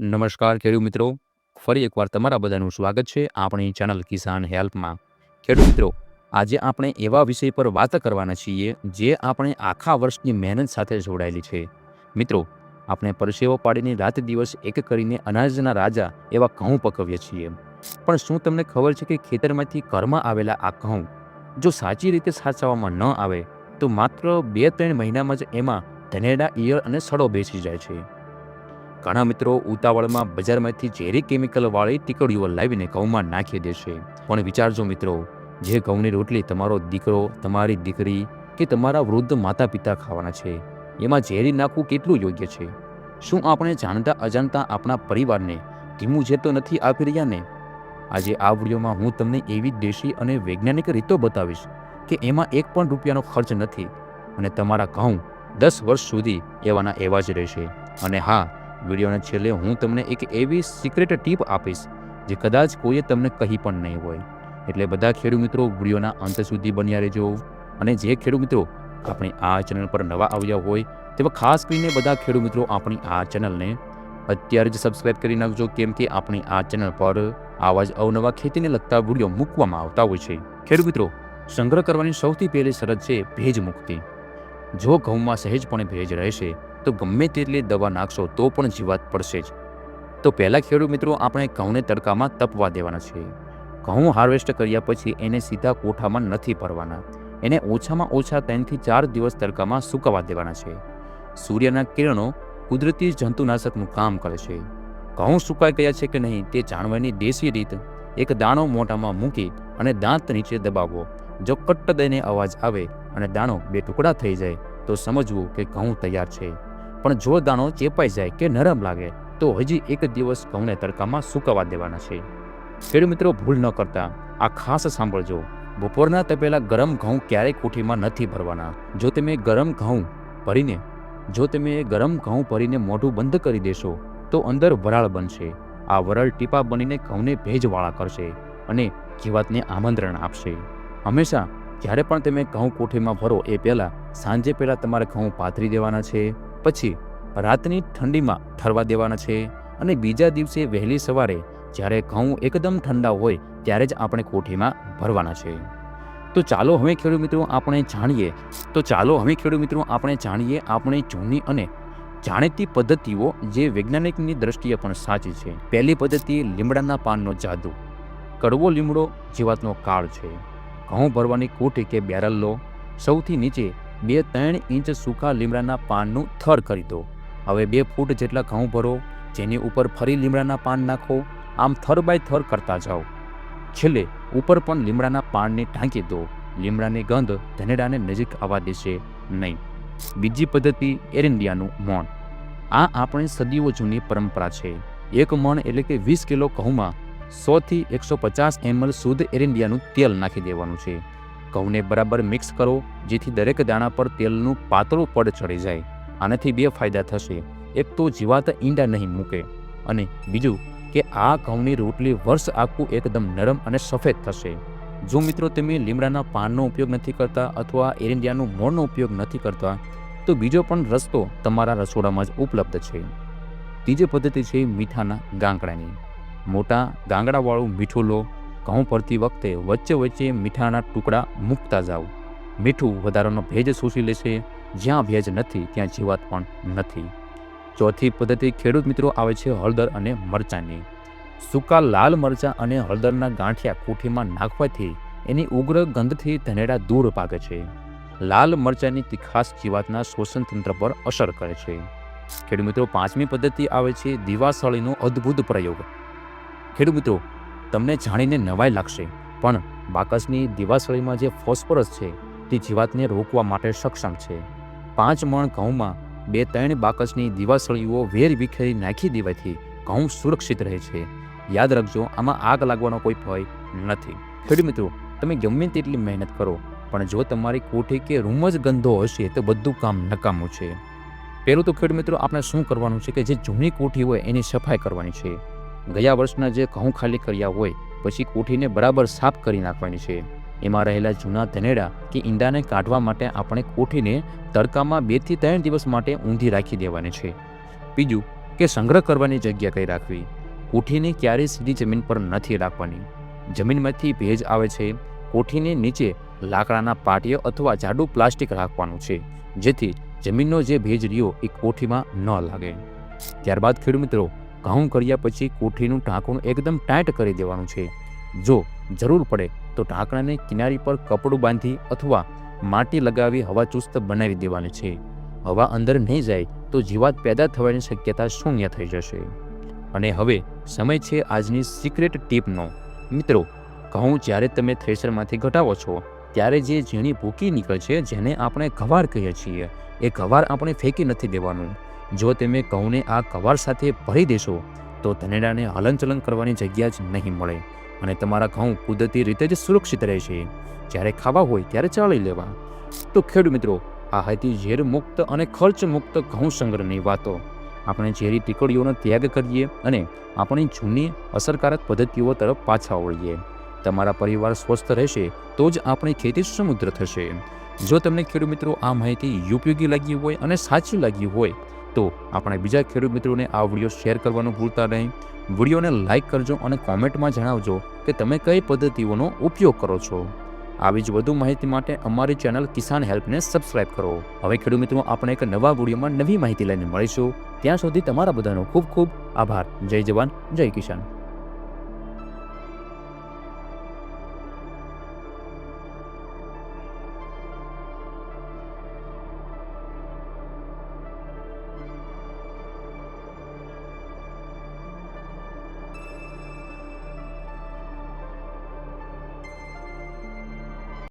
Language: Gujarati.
નમસ્કાર ખેડૂત મિત્રો, ફરી એકવાર તમારા બધાનું સ્વાગત છે આપણી ચેનલ કિસાન હેલ્પમાં. ખેડૂત મિત્રો, આજે આપણે એવા વિષય પર વાત કરવાના છીએ જે આપણે આખા વર્ષની મહેનત સાથે જોડાયેલી છે. મિત્રો, આપણે પરસેવો પાડીને રાત દિવસ એક કરીને અનાજના રાજા એવા ઘઉં પકવીએ છીએ. પણ શું તમને ખબર છે કે ખેતરમાંથી ઘરમાં આવેલા આ ઘઉં જો સાચી રીતે સાચવવામાં ન આવે તો માત્ર 2-3 મહિનામાં જ એમાં ધનેડા, ઈયળ અને સડો બેસી જાય છે. ઘણા મિત્રો ઉતાવળમાં બજારમાંથી ઝેરી કેમિકલવાળી ટીકડીઓ લાવીને ઘઉંમાં નાખી દેશે. પણ વિચારજો મિત્રો, જે ઘઉંની રોટલી તમારો દીકરો, તમારી દીકરી કે તમારા વૃદ્ધ માતા પિતા ખાવાના છે, એમાં ઝેરી નાખવું કેટલું યોગ્ય છે? શું આપણે જાણતા અજાણતા આપણા પરિવારને ધીમું ઝેર તો નથી આપી રહ્યા ને? આજે આ વિડીયોમાં હું તમને એવી દેશી અને વૈજ્ઞાનિક રીતો બતાવીશ કે એમાં એક પણ રૂપિયાનો ખર્ચ નથી અને તમારા ઘઉં 10 વર્ષ સુધી એવાના એવા જ રહેશે. અને હા, વિડીયોના છેલ્લે હું તમને એક એવી સિક્રેટ ટીપ આપીશ જે કદાચ કોઈએ તમને કહી પણ નહીં હોય. એટલે બધા ખેડૂત મિત્રો વિડીયોના અંત સુધી બન્યા રહેજો. અને જે ખેડૂત મિત્રો આપણી આ ચેનલ પર નવા આવ્યા હોય તેવા ખાસ કરીને બધા ખેડૂત મિત્રો આપણી આ ચેનલને અત્યારે જ સબસ્ક્રાઈબ કરી નાખજો, કેમ કે આપણી આ ચેનલ પર આવા જ અવનવા ખેતીને લગતા વિડીયો મૂકવામાં આવતા હોય છે. ખેડૂત મિત્રો, સંગ્રહ કરવાની સૌથી પહેલી શરત છે ભેજ મુક્તિ. જો ઘઉંમાં સહેજ પણ ભેજ રહેશે તો ગમે તેટલી દવા નાખશો તો પણ જીવાત પડશે જ. તો પહેલાં ખેડૂત મિત્રો આપણે ઘઉંને તડકામાં તપવા દેવાના છે. ઘઉં હાર્વેસ્ટ કર્યા પછી એને સીધા કોઠામાં નથી ભરવાના. એને ઓછામાં ઓછા 3 થી 4 દિવસ તડકામાં સૂકવવા દેવાના છે. સૂર્યના કિરણો કુદરતી જંતુનાશકનું કામ કરે છે. ઘઉં સુકાઈ ગયા છે કે નહીં તે જાણવાની દેશી રીત: એક દાણો મોઢામાં મૂકી અને દાંત નીચે દબાવવો. જો કટ્ટ દઈને અવાજ આવે અને દાણો 2 ટુકડા થઈ જાય તો સમજવું કે ઘઉં તૈયાર છે. પણ જો દાણો ચેપાઈ જાય કે નરમ લાગે તો હજી 1 દિવસ ઘઉંને તડકામાં સૂકવવા દેવાના છે. ખેડૂત મિત્રો, ભૂલ ન કરતા આ ખાસ સાંભળજો. બપોરના તપેલા ગરમ ઘઉં ક્યારેય કોઠીમાં નથી ભરવાના. જો તમે ગરમ ઘઉં ભરીને મોઢું બંધ કરી દેશો તો અંદર વરાળ બનશે. આ વરાળ ટીપા બનીને ઘઉંને ભેજવાળા કરશે અને જીવાતને આમંત્રણ આપશે. હંમેશા જ્યારે પણ તમે ઘઉં કોઠીમાં ભરો એ પહેલાં સાંજે પહેલાં તમારે ઘઉં પાથરી દેવાના છે. પછી રાતની ઠંડીમાં ઠરવા દેવાના છે અને બીજા દિવસે વહેલી સવારે જ્યારે ઘઉં એકદમ ઠંડા હોય ત્યારે જ આપણે કોઠીમાં ભરવાના છે. તો ચાલો હવે ખેડૂત મિત્રો આપણે જાણીએ આપણી જૂની અને જાણીતી પદ્ધતિઓ જે વૈજ્ઞાનિકની દ્રષ્ટિએ પણ સાચી છે. પહેલી પદ્ધતિ: લીમડાના પાનનો જાદુ. કડવો લીમડો જીવાતનો કાળ છે. ઘઉં ભરવાની કોઠી કે બેરલ લો. સૌથી નીચે 2-3 ઇંચ સૂકા લીમડાના પાનનું થર કરી દો. હવે 2 ફૂટ જેટલા ઘઉં ભરો, જેની ઉપર ફરી લીમડાના પાન નાખો. આમ થર બાય થર કરતા જાઓ. છેલ્લે ઉપર પણ લીમડાના પાનને ઢાંકી દો. લીમડાની ગંધ ધનેડાને નજીક આવવા દેશે નહીં. બીજી પદ્ધતિ: એરંડિયાનું મણ. આ આપણી સદીઓ જૂની પરંપરા છે. 1 મણ એટલે કે 20 કિલો ઘઉંમાં 100 થી 150 ml શુદ્ધ એરંડિયાનું તેલ નાખી દેવાનું છે. ઘઉંને બરાબર મિક્સ કરો જેથી દરેક દાણા પર તેલનું પાતળું પડ ચડી જાય. આનાથી 2 ફાયદા થશે: એક તો જીવાત ઈંડા નહીં મૂકે અને બીજું કે આ ઘઉંની રોટલી વર્ષ આખું એકદમ નરમ અને સફેદ થશે. જો મિત્રો તમે લીમડાના પાનનો ઉપયોગ નથી કરતા અથવા એરંડિયાનું મોણનો ઉપયોગ નથી કરતા તો બીજો પણ રસ્તો તમારા રસોડામાં જ ઉપલબ્ધ છે. ત્રીજી પદ્ધતિ છે મીઠાના ગાંગડાની. મોટા ગાંગડાવાળું મીઠું લો. ઘઉં ભરતી વખતે વચ્ચે વચ્ચે મીઠાના ટુકડા મૂકતા જાઓ. મીઠું વધારાનો ભેજ શોષી લેશે. જ્યાં ભેજ નથી ત્યાં જીવાત પણ નથી. ચોથી પદ્ધતિ ખેડૂત મિત્રો આવે છે હળદર અને મરચાંની. સૂકા લાલ મરચાં અને હળદરના ગાંઠિયા કોઠીમાં નાખવાથી એની ઉગ્ર ગંધથી ધનેડા દૂર ભાગે છે. લાલ મરચાંની તીખાશ જીવાતના શોષણ તંત્ર પર અસર કરે છે. ખેડૂત મિત્રો, પાંચમી પદ્ધતિ આવે છે દિવાસળીનો અદ્ભુત પ્રયોગ. ખેડૂત મિત્રો, તમને જાણીને નવાઈ લાગશે પણ બાકસની દિવાસળીમાં જે ફોસ્ફરસ છે તે જીવાતને રોકવા માટે સક્ષમ છે. 5 મણ ઘઉંમાં 2-3 બાકસની દિવાસળીઓ વેર વિખેરી નાખી દેવાથી ઘઉં સુરક્ષિત રહે છે. યાદ રાખજો, આમાં આગ લાગવાનો કોઈ ભય નથી. ખેડૂત મિત્રો, તમે ગમે તેટલી મહેનત કરો પણ જો તમારી કોઠી કે રૂમ જ ગંદો હશે તો બધું કામ નકામું છે. પહેલું તો ખેડૂત મિત્રો આપણે શું કરવાનું છે કે જે જૂની કોઠી હોય એની સફાઈ કરવાની છે. ગયા વર્ષના જે ઘઉં ખાલી કર્યા હોય પછી કોઠીને બરાબર સાફ કરી નાખવાની છે. એમાં રહેલા જૂના ધનેડા કે ઈંડાને કાઢવા માટે આપણે કોઠીને તડકામાં 2 થી 3 દિવસ માટે ઊંધી રાખી દેવાની છે. બીજું કે સંગ્રહ કરવાની જગ્યા કઈ રાખવી. કોઠીને ક્યારેય સીધી જમીન પર નથી રાખવાની. જમીનમાંથી ભેજ આવે છે. કોઠીને નીચે લાકડાના પાટિયા અથવા જાડું પ્લાસ્ટિક રાખવાનું છે, જેથી જમીનનો જે ભેજ રહ્યો એ કોઠીમાં ન લાગે. ત્યારબાદ ખેડૂત મિત્રો, ઘઉં કર્યા પછી કોઠીનું ઢાંકણું એકદમ ટાઈટ કરી દેવાનું છે. જો જરૂર પડે તો ઢાંકણાને કિનારી પર કપડું બાંધી અથવા માટી લગાવી હવા ચુસ્ત બનાવી દેવાની છે. હવા અંદર નહીં જાય તો જીવાત પેદા થવાની શક્યતા શૂન્ય થઈ જશે. અને હવે સમય છે આજની સિક્રેટ ટીપનો. મિત્રો, ઘઉં જ્યારે તમે થ્રેશરમાંથી ઘટાવો છો ત્યારે જે ઝીણી ભૂકી નીકળે છે, જેને આપણે ગવાર કહીએ છીએ, એ ગવાર આપણે ફેંકી નથી દેવાનું. જો તમે ઘઉંને આ ગવાર સાથે ભરી દેશો તો ધનેડાને હલનચલન કરવાની જગ્યા જ નહીં મળે અને તમારા ઘઉં કુદરતી રીતે જ સુરક્ષિત રહેશે. જ્યારે ખાવા હોય ત્યારે ચાળી લેવા. તો ખેડૂત મિત્રો, આ હતી ઝેર મુક્ત અને ખર્ચ મુક્ત ઘઉં સંગ્રહની વાતો. આપણે ઝેરી ટીકડીઓનો ત્યાગ કરીએ અને આપણી જૂની અસરકારક પદ્ધતિઓ તરફ પાછા વળીએ. તમારા પરિવાર સ્વસ્થ રહેશે તો જ આપણી ખેતી સમૃદ્ધ થશે. જો તમને ખેડૂત મિત્રો આ માહિતી ઉપયોગી લાગી હોય અને સાચી લાગી હોય તો આપણે બીજા ખેડૂત મિત્રોને આ વિડીયો શેર કરવાનું ભૂલતા નહીં. વિડીયોને લાઇક કરજો અને કોમેન્ટમાં જણાવજો કે તમે કઈ પદ્ધતિઓનો ઉપયોગ કરો છો. આવી જ વધુ માહિતી માટે અમારી ચેનલ કિસાન હેલ્પને સબસ્ક્રાઇબ કરો. હવે ખેડૂત મિત્રો, આપણે એક નવા વિડીયોમાં નવી માહિતી લઈને મળીશું. ત્યાં સુધી તમારા બધાનો ખૂબ ખૂબ આભાર. જય જવાન, જય કિસાન.